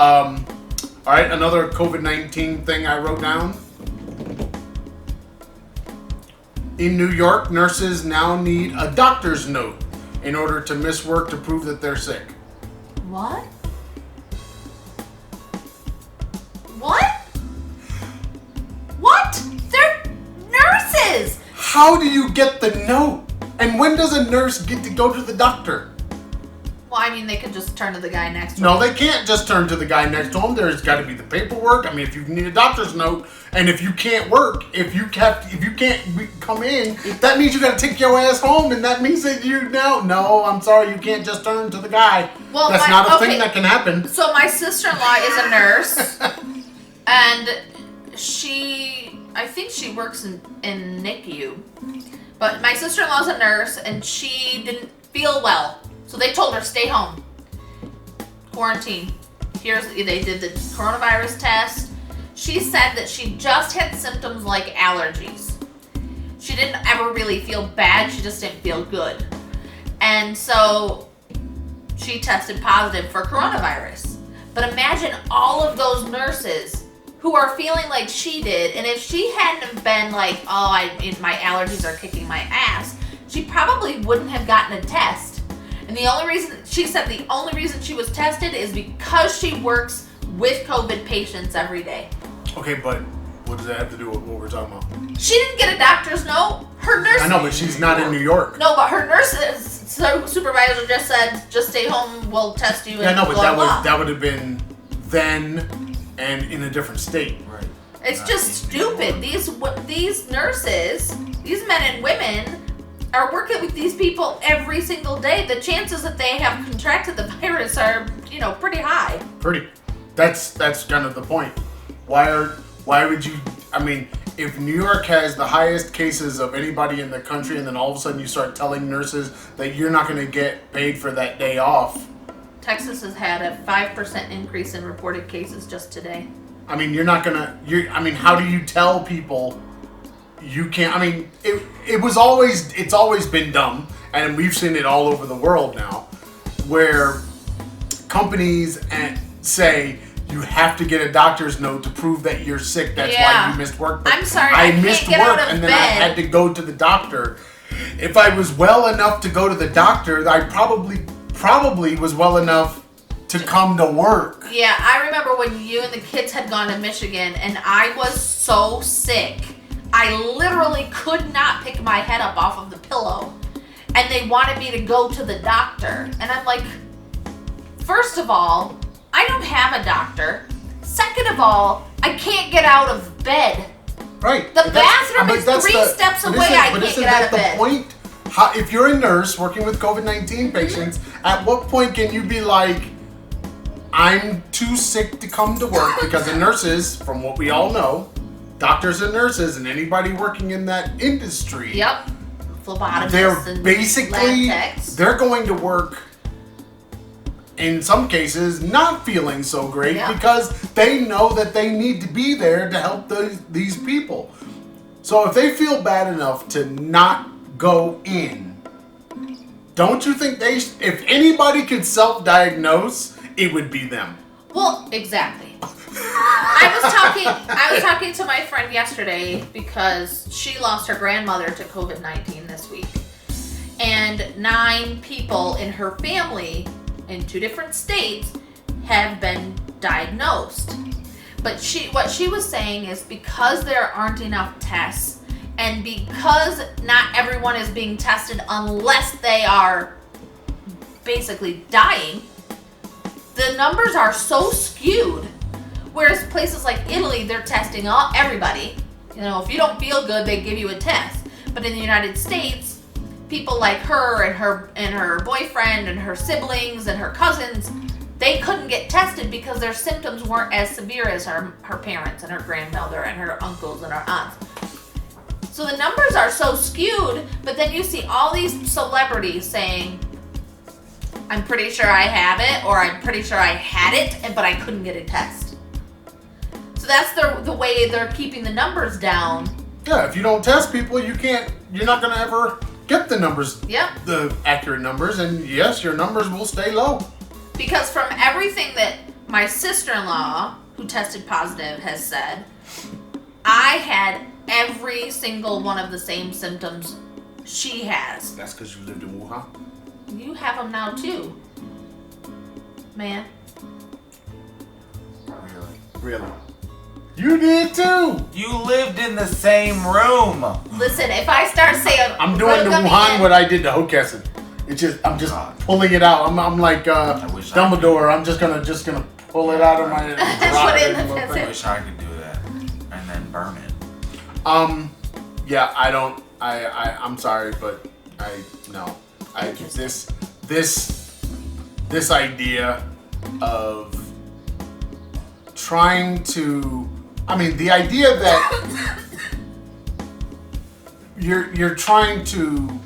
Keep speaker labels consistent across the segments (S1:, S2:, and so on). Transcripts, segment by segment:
S1: All right, another COVID-19 thing I wrote down. In New York, nurses now need a doctor's note in order to miss work to prove that they're sick.
S2: What? What? What? They're nurses!
S1: How do you get the note? And when does a nurse get to go to the doctor?
S2: Well, I mean, they could just turn to the guy next to
S1: No,
S2: him.
S1: they can't just turn to the guy next to them. There's got to be the paperwork. I mean, if you need a doctor's note, and if you can't work, if you can't come in, that means you got to take your ass home, and that means that you now. No, I'm sorry, you can't just turn to the guy.
S2: Well,
S1: that's not a thing that can happen.
S2: So my sister-in-law is a nurse, and I think she works in NICU, but my sister-in-law's a nurse, and she didn't feel well. So they told her, stay home. Quarantine. They did the coronavirus test. She said that she just had symptoms like allergies. She didn't ever really feel bad. She just didn't feel good. And so she tested positive for coronavirus. But imagine all of those nurses who are feeling like she did. And if she hadn't been like, my allergies are kicking my ass, she probably wouldn't have gotten a test. And the only reason she was tested is because she works with COVID patients every day.
S1: Okay, but what does that have to do with what we're talking about?
S2: She didn't get a doctor's note. Her nurse.
S1: I know, but she's not in New York.
S2: No, but her nurse supervisor just said, just stay home, we'll test you.
S1: Yeah,
S2: and
S1: no, but
S2: blah,
S1: that would have been then and in a different state. Right.
S2: It's just stupid. These nurses, these men and women, are working with these people every single day. The chances that they have contracted the virus are, pretty high.
S1: That's kind of the point. Why would you, if New York has the highest cases of anybody in the country, and then all of a sudden you start telling nurses that you're not going to get paid for that day off.
S2: Texas has had a 5% increase in reported cases just today.
S1: How do you tell people you can't, it's always been dumb, and we've seen it all over the world now, where companies say you have to get a doctor's note to prove that you're sick. That's why you missed work.
S2: But I'm sorry,
S1: I missed
S2: can't get
S1: work,
S2: out of
S1: and then
S2: bed.
S1: I had to go to the doctor. If I was well enough to go to the doctor, I probably was well enough to come to work.
S2: Yeah, I remember when you and the kids had gone to Michigan, and I was so sick. I literally could not pick my head up off of the pillow, and they wanted me to go to the doctor. And I'm like, first of all, I don't have a doctor. Second of all, I can't get out of bed.
S1: Right.
S2: The bathroom is 3 steps away. I can't get out of bed.
S1: Point? If you're a nurse working with COVID-19 patients, at what point can you be like, I'm too sick to come to work? Because the nurses, from what we all know, doctors and nurses and anybody working in that industry,
S2: yep, phlebotomists,
S1: they're basically
S2: lab techs.
S1: They're going to work in some cases not feeling so great because they know that they need to be there to help these people. So if they feel bad enough to not go in, don't you think if anybody could self-diagnose, it would be them?
S2: Well, exactly. I was talking to my friend yesterday because she lost her grandmother to COVID-19 this week. And 9 people in her family in 2 different states have been diagnosed. But what she was saying is because there aren't enough tests and because not everyone is being tested unless they are basically dying, the numbers are so skewed. Whereas places like Italy, they're testing everybody. If you don't feel good, they give you a test. But in the United States, people like her and her boyfriend and her siblings and her cousins, they couldn't get tested because their symptoms weren't as severe as her parents and her grandmother and her uncles and her aunts. So the numbers are so skewed, but then you see all these celebrities saying, I'm pretty sure I have it, or I'm pretty sure I had it, but I couldn't get a test. So that's the way they're keeping the numbers down.
S1: Yeah, if you don't test people, you're not going to ever get the numbers, the accurate numbers, and yes, your numbers will stay low.
S2: Because from everything that my sister-in-law, who tested positive, has said, I had every single one of the same symptoms she has.
S1: That's because you lived in Wuhan?
S2: You have them now, too. Man.
S1: Really? You did too!
S3: You lived in the same room!
S2: Listen, if I start saying...
S1: I'm doing to Wuhan what I did to Hokkessin. I'm just pulling it out. I'm like Dumbledore. I'm just gonna pull it out of my...
S3: I wish I could do that. And then burn it.
S1: Yeah, I don't... I'm sorry, but no. This idea of trying to... I mean, the idea that you're trying to...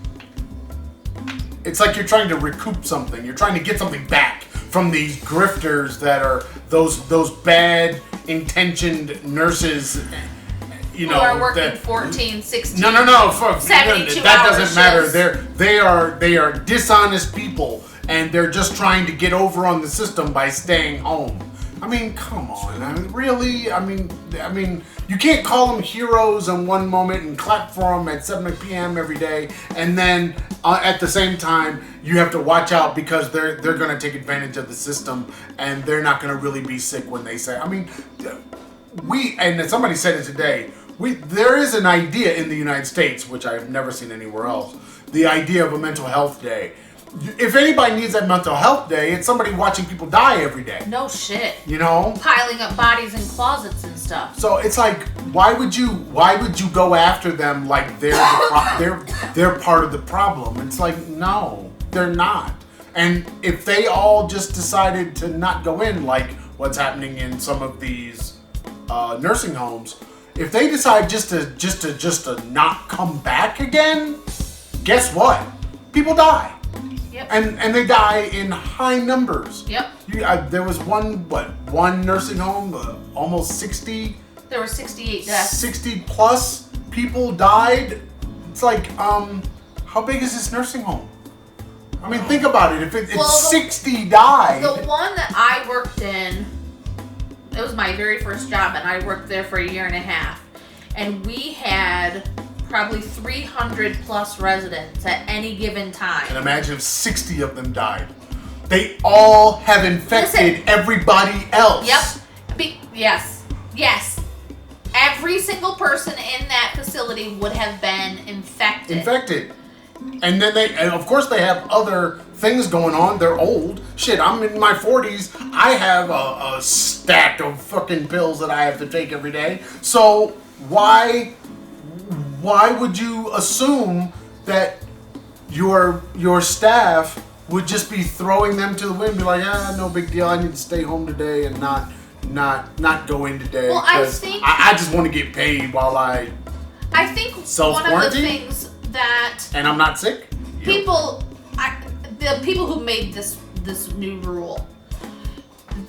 S1: It's like you're trying to recoup something. You're trying to get something back from these grifters that are those bad intentioned nurses, you know,
S2: who are working 14, 16,
S1: no, fuck,
S2: 72
S1: that doesn't matter.
S2: shifts.
S1: They are dishonest people, and they're just trying to get over on the system by staying home. I mean, come on. I mean, really? I mean, you can't call them heroes in one moment and clap for them at 7 p.m. every day, and then at the same time, you have to watch out because they're going to take advantage of the system, and they're not going to really be sick when they say. I mean, and somebody said it today. There is an idea in the United States, which I've never seen anywhere else, the idea of a mental health day. If anybody needs that mental health day, it's somebody watching people die every day.
S2: No shit.
S1: You know?
S2: Piling up bodies in closets and stuff.
S1: So it's like, why would you go after them like they're part of the problem? It's like, no, they're not. And if they all just decided to not go in, like what's happening in some of these nursing homes, if they decide just to not come back again, guess what? People die.
S2: Yep.
S1: And they die in high numbers.
S2: Yep.
S1: There was one nursing home, almost 60.
S2: There were 68 deaths.
S1: 60 plus people died. It's like, how big is this nursing home? I mean, think about it. If 60 died.
S2: The one that I worked in, it was my very first job, and I worked there for a year and a half. And we had probably 300 plus residents at any given time.
S1: And imagine if 60 of them died. They all have infected everybody else.
S2: Yep. Yes. Every single person in that facility would have been infected. And then of course they have other things going on. They're old. Shit, I'm in my 40s. I have a stack of fucking pills that I have to take every day. So why would you assume that your staff would just be throwing them to the wind and be like, no big deal, I need to stay home today and not go in today. Well, I think
S1: I just want to get paid while I
S2: think one of the things that
S1: and I'm not sick.
S2: The people who made this new rule,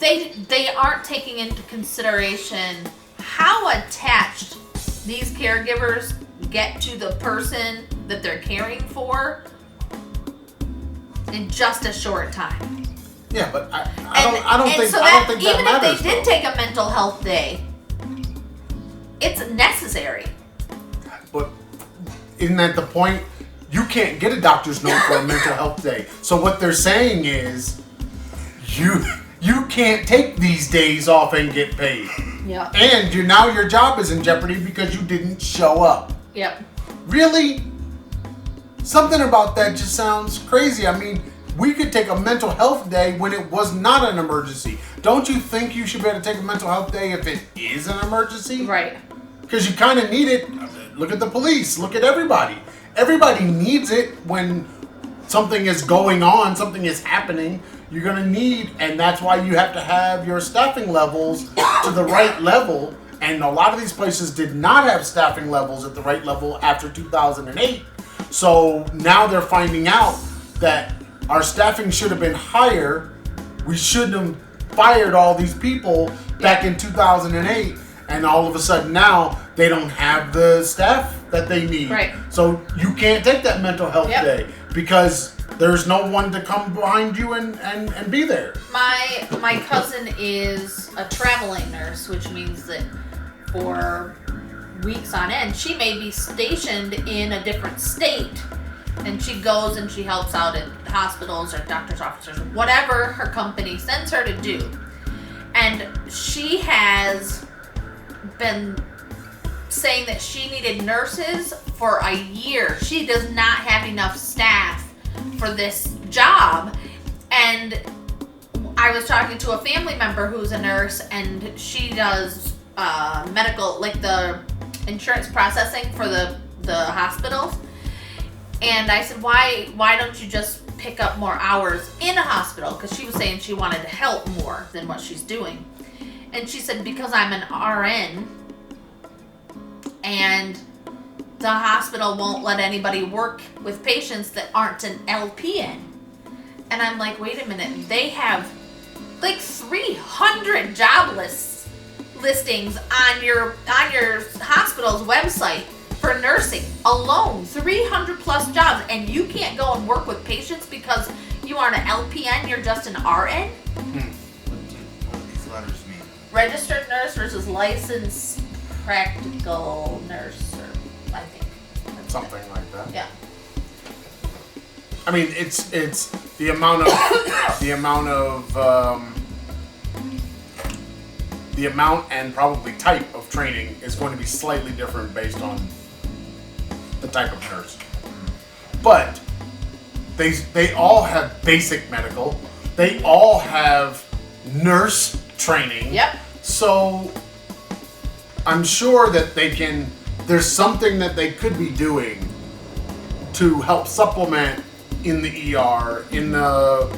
S2: they aren't taking into consideration how attached these caregivers get to the person that they're caring for in just a short time.
S1: Yeah, but I don't think that matters.
S2: Even if they did take a mental health day, it's necessary.
S1: But isn't that the point? You can't get a doctor's note for a mental health day. So what they're saying is, you can't take these days off and get paid.
S2: Yeah.
S1: And your job is in jeopardy because you didn't show up.
S2: Yep.
S1: Really? Something about that just sounds crazy. I mean, we could take a mental health day when it was not an emergency. Don't you think you should be able to take a mental health day if it is an emergency?
S2: Right.
S1: Because you kind of need it. Look at the police. Look at everybody. Everybody needs it when something is going on, something is happening. You're going to need, and that's why you have to have your staffing levels to the right level. And a lot of these places did not have staffing levels at the right level after 2008. So now they're finding out that our staffing should have been higher. We shouldn't have fired all these people back in 2008. And all of a sudden now they don't have the staff that they need.
S2: Right.
S1: So you can't take that mental health day because there's no one to come behind you and be there.
S2: My cousin is a traveling nurse, which means that for weeks on end, she may be stationed in a different state, and she goes and she helps out at hospitals or doctor's offices, whatever her company sends her to do. And she has been saying that she needed nurses for a year. She does not have enough staff for this job. And I was talking to a family member who's a nurse, and she does medical, like the insurance processing for the hospitals. And I said, why don't you just pick up more hours in a hospital? Because she was saying she wanted to help more than what she's doing. And she said, because I'm an RN and the hospital won't let anybody work with patients that aren't an LPN. And I'm like, wait a minute, they have like 300 job listings on your hospital's website for nursing alone. 300 plus jobs, and you can't go and work with patients because you aren't an LPN, you're just an RN?
S3: What do these letters mean?
S2: Registered nurse versus licensed practical nurse, or I think.
S1: Something like that.
S2: Yeah.
S1: I mean, it's the amount of the amount and probably type of training is going to be slightly different based on the type of nurse. But they all have basic medical. They all have nurse training.
S2: Yep.
S1: So I'm sure that there's something that they could be doing to help supplement in the ER, in the,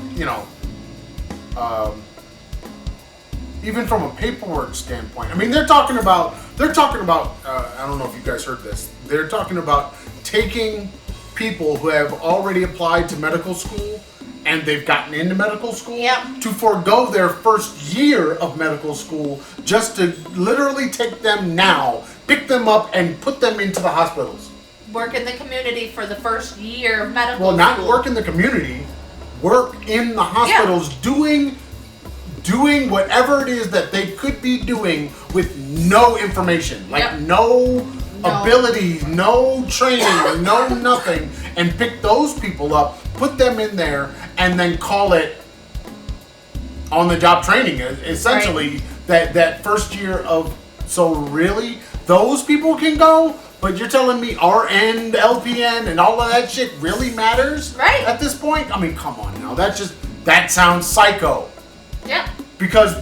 S1: even from a paperwork standpoint. I mean, they're talking about, I don't know if you guys heard this, they're talking about taking people who have already applied to medical school and they've gotten into medical school to forego their first year of medical school just to literally take them now, pick them up and put them into the hospitals.
S2: Work in the community for the first year of medical school.
S1: Well, not work in the community, work in the hospitals doing whatever it is that they could be doing with no information, like no ability, no training, no nothing, and pick those people up, put them in there, and then call it on-the-job training. Essentially, that first year of, so really, those people can go, but you're telling me RN, LPN, and all of that shit really matters at this point? I mean, come on now, that sounds psycho.
S2: Yep.
S1: Because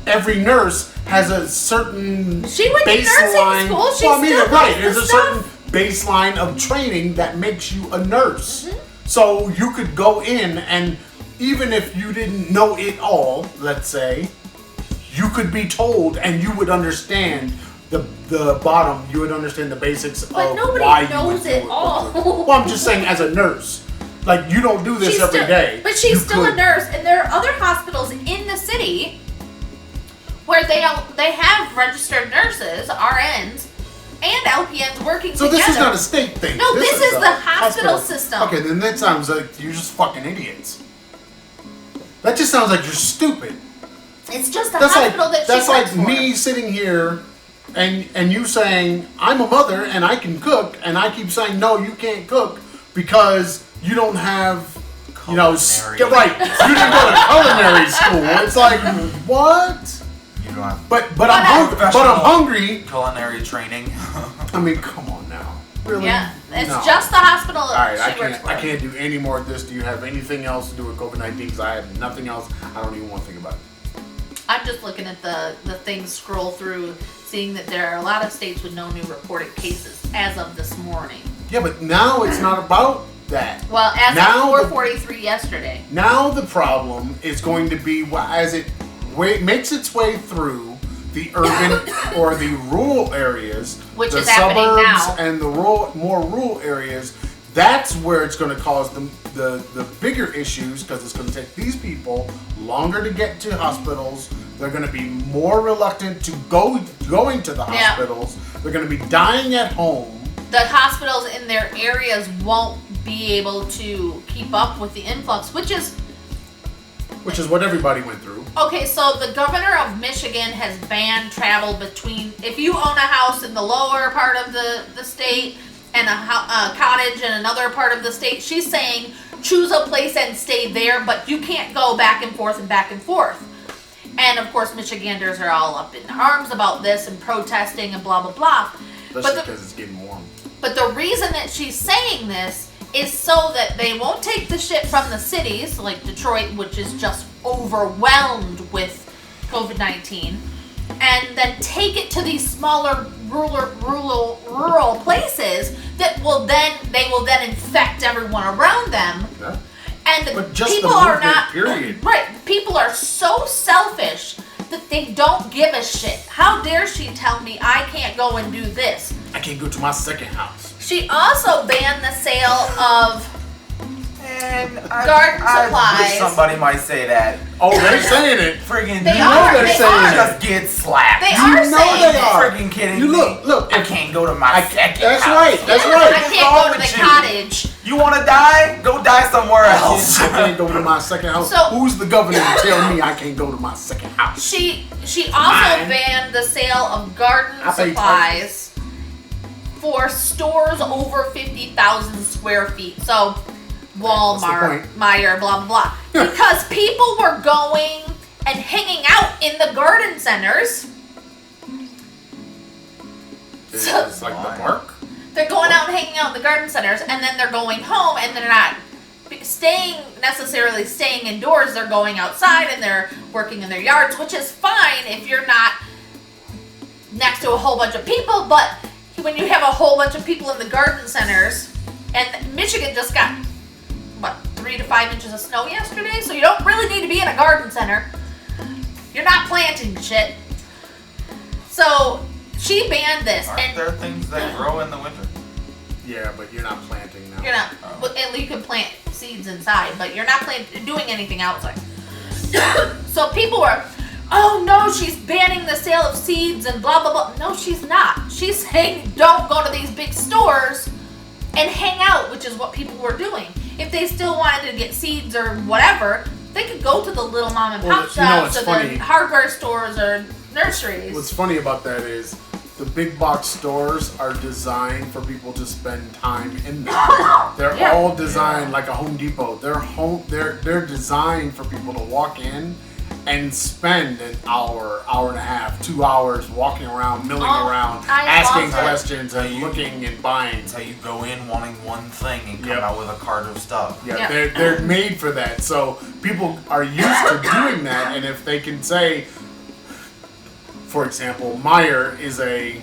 S1: every nurse has a certain
S2: she went
S1: baseline.
S2: To nursing school. She
S1: There's a certain baseline of training that makes you a nurse. Mm-hmm. So you could go in, and even if you didn't know it all, let's say, you could be told, and you would understand the bottom. You would understand the basics of why you would do it.
S2: But nobody knows it all.
S1: Well, I'm just saying, as a nurse. Like, you don't do this every day.
S2: But she's still a nurse, and there are other hospitals in the city where they have registered nurses, RNs, and LPNs working together.
S1: So this is not a state thing.
S2: No, this is the hospital system.
S1: Okay, then that sounds like you're just fucking idiots. That just sounds like you're stupid.
S2: It's just a hospital that she works for.
S1: That's like me sitting here and you saying, I'm a mother and I can cook, and I keep saying, no, you can't cook because you don't have,
S3: culinary.
S1: Right. You didn't go to culinary school. It's like, what?
S3: You don't have
S1: But I'm hungry.
S3: Culinary training.
S1: I mean, come on now. Really?
S2: Yeah. It's just the hospital
S1: Alright,
S2: she works for.
S1: I can't do any more of this. Do you have anything else to do with COVID-19? Because I have nothing else. I don't even want to think about it.
S2: I'm just looking at the things scroll through, seeing that there are a lot of states with no new reported cases as of this morning.
S1: Yeah, but now it's not about that.
S2: Well, as of 4:43 yesterday.
S1: Now the problem is going to be as it makes its way through the urban or the rural areas,
S2: which
S1: the
S2: is happening
S1: suburbs
S2: now,
S1: and the more rural areas. That's where it's going to cause the bigger issues, because it's going to take these people longer to get to hospitals. They're going to be more reluctant to going to the hospitals. They're going to be dying at home.
S2: The hospitals in their areas won't be able to keep up with the influx, which is
S1: what everybody went through.
S2: Okay, so the governor of Michigan has banned travel between, if you own a house in the lower part of the state and a cottage in another part of the state, she's saying choose a place and stay there, but you can't go back and forth and back and forth. And of course, Michiganders are all up in arms about this and protesting and blah, blah, blah.
S1: Especially because it's getting warm.
S2: But the reason that she's saying this is so that they won't take the shit from the cities, like Detroit, which is just overwhelmed with COVID-19, and then take it to these smaller rural places that they will then infect everyone around them.
S1: Yeah.
S2: And
S1: but just
S2: people
S1: the
S2: are not
S1: period.
S2: Right. People are so selfish that they don't give a shit. How dare she tell me I can't go and do this?
S1: I can't go to my second house.
S2: She also banned the sale of garden
S3: I
S2: supplies.
S3: wish somebody might say that.
S1: Oh, they're saying it.
S3: Friggin'
S2: They
S3: you
S2: are,
S3: know they're
S2: they
S3: saying
S2: are.
S3: just get slapped.
S2: They
S3: you
S2: are
S3: know
S2: saying
S3: they
S2: it.
S3: are. Friggin' kidding
S1: You
S3: me.
S1: look.
S3: I can't go to my second
S1: That's
S3: house.
S1: right. That's
S2: I
S1: right.
S2: can't
S3: wrong
S2: go to
S3: with
S2: the
S3: you?
S2: cottage.
S3: You want to die? Go die somewhere else.
S1: I can't go to my second house.
S2: So-
S1: Who's the governor to tell me I can't go to my second house?
S2: She also
S1: Mine.
S2: banned the sale of garden
S1: I pay
S2: supplies for stores over 50,000 square feet. So Walmart,
S1: point?
S2: Meijer, blah, blah, blah. Because people were going and hanging out in the garden centers.
S1: It's like the park.
S2: They're going out and hanging out in the garden centers, and then they're going home, and they're not necessarily staying indoors. They're going outside, and they're working in their yards, which is fine if you're not next to a whole bunch of people. But when you have a whole bunch of people in the garden centers, and Michigan just got, 3 to 5 inches of snow yesterday, so you don't really need to be in a garden center. You're not planting shit. So she banned this.
S3: Aren't there things that grow in the winter?
S1: Yeah, but you're not planting now.
S2: You're not. Well, you can plant seeds inside, but you're not doing anything outside. So people were, oh no, she's banning the sale of seeds and blah blah blah. No, she's not. She's saying don't go to these big stores and hang out, which is what people were doing. If they still wanted to get seeds or whatever, they could go to the little mom and pop shops or the hardware stores or nurseries.
S1: What's funny about that is the big box stores are designed for people to spend time in them. They're all designed like a Home Depot. They're designed for people to walk in and spend an hour, hour and a half, 2 hours walking around, milling around, asking questions and looking and buying.
S3: It's how you go in wanting one thing and come out with a cart of stuff.
S1: Yeah, they're made for that. So people are used to doing that, and if they can say, for example, Meijer is a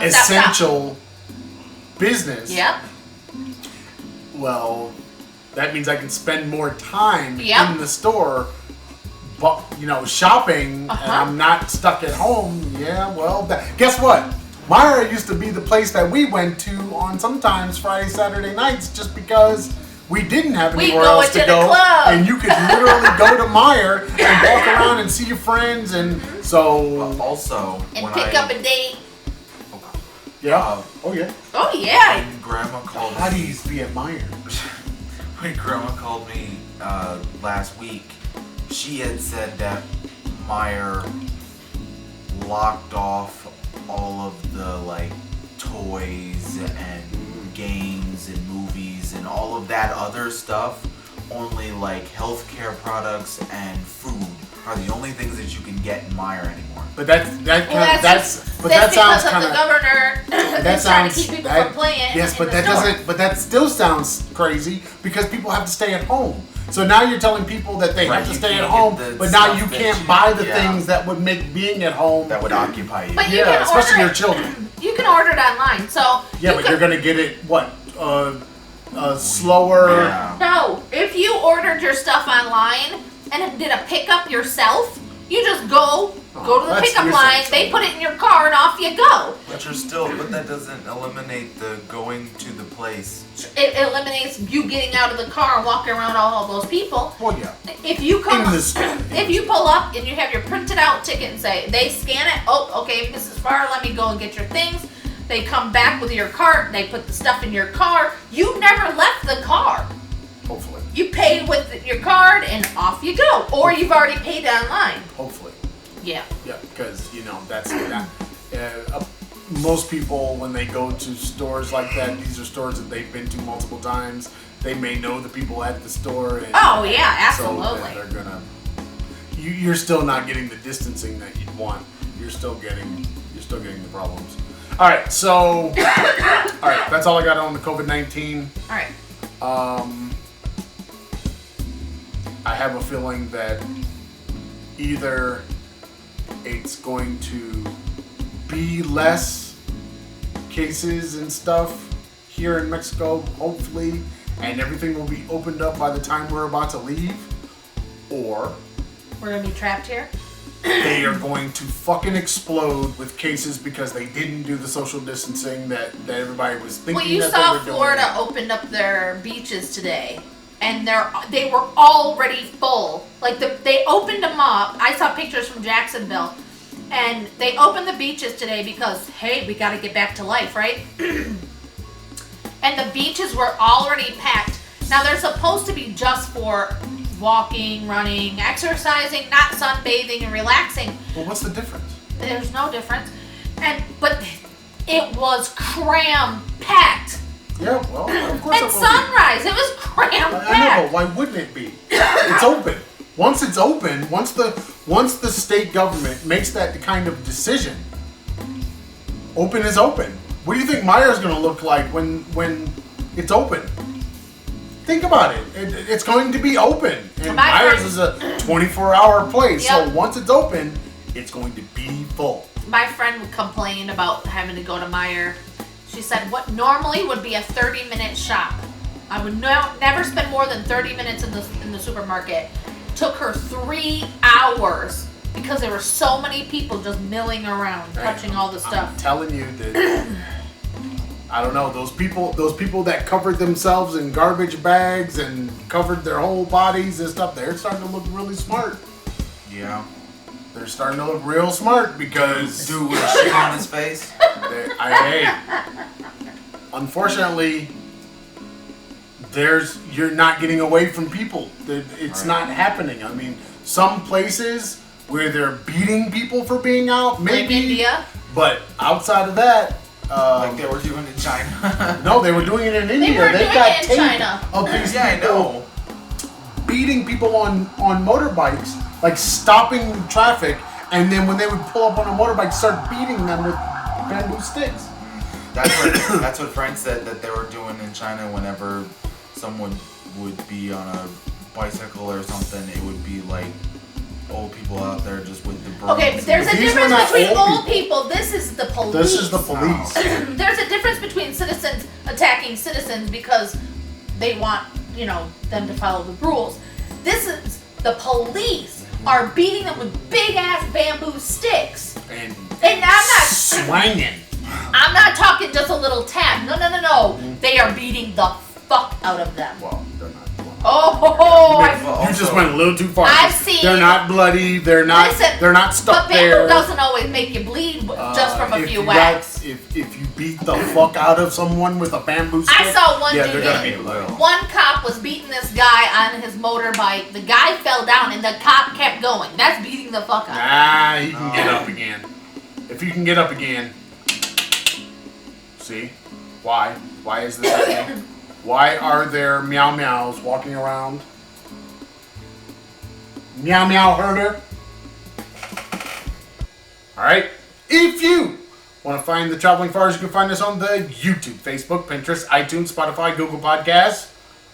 S1: essential business.
S2: Yep.
S1: Well, that means I can spend more time in the store, but shopping, and I'm not stuck at home. Yeah, well, guess what? Meijer used to be the place that we went to on sometimes Friday, Saturday nights, just because we didn't have anywhere else to go, and you could literally go to Meijer and walk around and see your friends, and so
S3: also
S2: and pick up a date.
S1: Yeah. Oh yeah.
S2: Oh yeah.
S3: When Grandma called me.
S1: Hotties be at Meijer.
S3: When Grandma called me last week, she had said that Meijer locked off all of the toys and games and movies and all of that other stuff. Only healthcare products and food are the only things that you can get in Meijer anymore.
S1: But that sounds kind of.
S2: The governor is trying to keep people from playing.
S1: Yes, but that doesn't. But that still sounds crazy because people have to stay at home. So now you're telling people that they have to stay at home, but now you can't buy the things that would make being at home
S3: that would occupy you.
S2: But you can
S1: especially
S2: order
S1: your children.
S2: You can order it online. So
S1: you're gonna get it slower.
S3: Yeah.
S2: No, if you ordered your stuff online and did a pickup yourself, you just go to the pickup line, they put it in your car, and off you go.
S3: But that doesn't eliminate the going to the place.
S2: It eliminates you getting out of the car and walking around all those people.
S1: Well, yeah.
S2: If you pull up and you have your printed out ticket and say, they scan it, oh, okay, Mrs. Farr, let me go and get your things. They come back with your cart. They put the stuff in your car. You never left the car.
S1: Hopefully.
S2: You pay with your card and off you go. Or you've already paid online.
S1: Hopefully.
S2: Yeah.
S1: Yeah, because, that's that. Most people, when they go to stores like that, these are stores that they've been to multiple times. They may know the people at the store. And,
S2: oh, yeah, absolutely.
S1: So they're going to... You're still not getting the distancing that you'd want. You're still getting the problems. All right, so... that's all I got on the COVID-19.
S2: All right.
S1: I have a feeling that either it's going to be less cases and stuff here in Mexico, hopefully, and everything will be opened up by the time we're about to leave, or
S2: we're going to be trapped here.
S1: They are going to fucking explode with cases because they didn't do the social distancing that everybody was thinking.
S2: Well, you
S1: that
S2: saw
S1: they were
S2: Florida
S1: doing.
S2: opened up their beaches today, and they were already full. Like they opened them up. I saw pictures from Jacksonville, and they opened the beaches today because hey, we got to get back to life, right? And the beaches were already packed. Now they're supposed to be just for walking, running, exercising, not sunbathing and relaxing.
S1: Well, what's the difference?
S2: There's no difference. But it was cram-packed.
S1: Yeah, well, of course.
S2: At sunrise, it was cram-packed.
S1: I know, but why wouldn't it be? It's open. Once it's open, once the state government makes that kind of decision, open is open. What do you think Meijer's going to look like when it's open? Think about it. It's going to be open. And Meijer's is a 24-hour place.
S2: Yep.
S1: So once it's open, it's going to be full.
S2: My friend would complain about having to go to Meijer. She said what normally would be a 30-minute shop. I would never spend more than 30 minutes in the supermarket. Took her 3 hours because there were so many people just milling around, touching all the stuff.
S1: I'm telling you that... I don't know, those people that covered themselves in garbage bags and covered their whole bodies and stuff, they're starting to look really smart.
S3: Yeah.
S1: They're starting to look real smart because...
S3: Dude with shit on his face?
S1: Unfortunately, you're not getting away from people. It's not happening. I mean, some places where they're beating people for being out, maybe.
S2: Like India.
S1: But outside of that...
S3: like they were doing in China.
S1: No, they were doing it in India.
S2: They were doing
S1: got
S2: it in
S1: tape
S2: China.
S1: of these
S3: Yeah, I
S1: people
S3: know.
S1: beating people on motorbikes, like stopping traffic, and then when they would pull up on a motorbike, start beating them with bamboo sticks.
S3: That's what Frank said that they were doing in China. Whenever someone would be on a bicycle or something, it would be like old people out there just with the brooms.
S2: Okay, but there's a
S1: These were
S2: difference
S1: not
S2: between
S1: old
S2: old people. This is the police.
S1: This is the police.
S2: There's a difference between citizens attacking citizens because they want, them to follow the rules. This is the police are beating them with big ass bamboo sticks.
S1: And
S2: I'm not
S1: swinging.
S2: I'm not talking just a little tap. No. They are beating the fuck out of them.
S1: Well, they're not.
S2: Oh,
S1: You just went a little too far.
S2: I've seen.
S1: They're not bloody. They're not.
S2: Listen,
S1: they're not stuck
S2: but bamboo
S1: there.
S2: doesn't always make you bleed just from a few whacks.
S1: If you beat the fuck out of someone with a bamboo stick,
S2: I saw one
S1: yeah,
S2: dude.
S1: they're gonna be little.
S2: One cop was beating this guy on his motorbike. The guy fell down, and the cop kept going. That's beating the fuck out.
S1: Nah, he can get up again. If you can get up again. See? Why? Why is this happening? Why are there meow meows walking around? Meow meow herder. Alright. If you want to find the Traveling Farrs, you can find us on the YouTube, Facebook, Pinterest, iTunes, Spotify, Google Podcasts,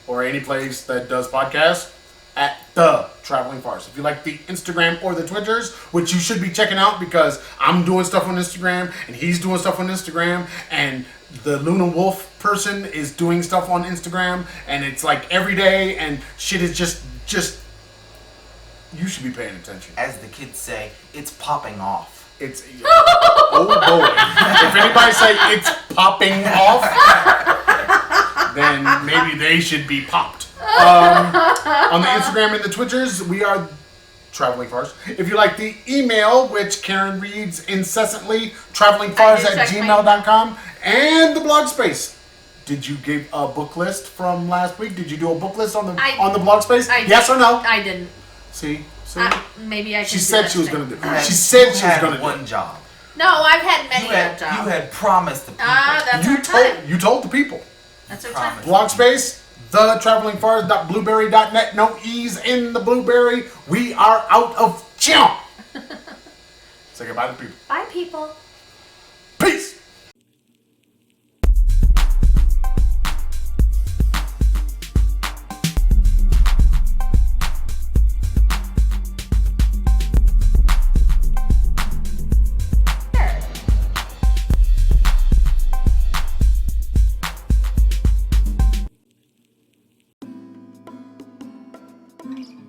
S1: or any place that does podcasts at the Traveling Farrs. If you like the Instagram or the Twitters, which you should be checking out because I'm doing stuff on Instagram and he's doing stuff on Instagram and the Luna Wolf person is doing stuff on Instagram and it's like every day and shit is just you should be paying attention.
S3: As the kids say, it's popping off.
S1: It's oh boy. If anybody say it's popping off, then maybe they should be popped. On the Instagram and the Twitters, we are Traveling Farrs. If you like the email, which Karen reads incessantly, travelingfarrs@gmail.com, and the blog space. Did you give a book list from last week? Did you do a book list on the blog space? Yes or no?
S2: I didn't.
S1: See?
S2: Maybe I.
S1: She said she was going to do it. She said she was going to do
S3: one job.
S2: No, I've had many jobs.
S3: You had promised the people.
S2: That's our time.
S1: You told the people.
S2: That's our time.
S1: Blog space, thetravelingfarrs.blueberry.net. No E's in the blueberry. We are out of chill. Say goodbye to people.
S2: Bye, people.
S1: Peace.
S2: Sure.